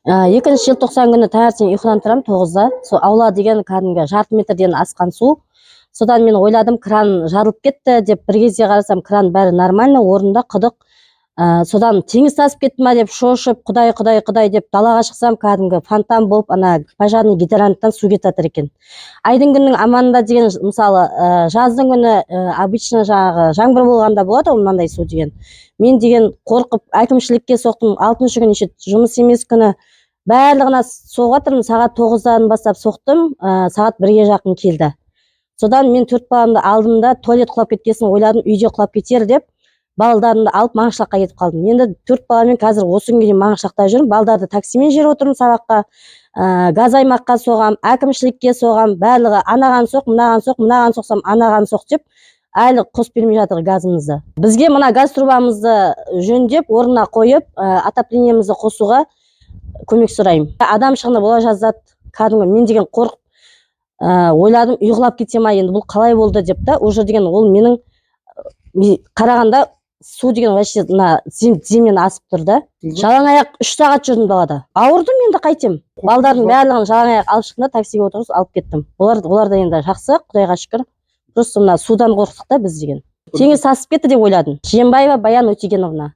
Екінші желтоқсан күні таңертең ұйқыдан тұрамын 9-да. Сол аула деген кәдімгі жарты метрден асқан су. Содан мен ойладым, кран жарылып кетті деп, бір кезде қарасам, кран бәрі нормально, орнында құдық. Содан теңіз тасып кетті ма деп шошып, құдай деп далаға шықсам, кәдімгі фонтан болып, ана пожарный гидранттан су кетіп жатыр екен. Айдың күннің аманында деген, мысалы, жаздың күні обычно жаңағы жаңбыр болғанда болады ғой мынандай су деген. Мен деген қорқып әкімшілікке соқтым. 6-шы күні жұмыс емес күні барлығына соғып жатырмын. Сағат 9-дан бастап соқтым, сағат 1-ге жақын келді. Содан мен 4 баламды алдым да, туалет құлап кеткесін ойладым, үйде құлап кетер деп, балдарымды алып Маңғышлаққа кетіп қалдым. Енді 4 баламен қазір осы күнге дейін Маңғышлақта жүрмін. Балдарды таксимен жіберіп отырмын сабаққа, газ аймаққа соғам, әкімшілікке соғам, барлығы анаған соқ, мынаған соқсам, анаған соқ деп, әлі қосып бермей жатыр газымызды. Бізге мына газ трубамызды жөндеп, орнына қойып, отоплениемізді қосуға көмек сұраймын. Адам шығыны бола жаздады. Кәдімгі мен деген қорқып ойладым, ұйқылап кетсем енді бұл қалай болды деп та, уже деген ол менің қарағанда су деген вообще тіземнен асып тұр да. Жалаң аяқ 3 сағат жүрдім далада. Ауырдым, енді қайтем. Балдардың барлығын жалаң аяқ алып шықтым да, таксиге отырғызып алып кеттім. Олар да енді жақсы, Құдайға шүкір. Просто мына судан қорықтық та біз деген. Теңіз тасып кетті деп ойладым. Жиенбаева Баян Өтегеновна.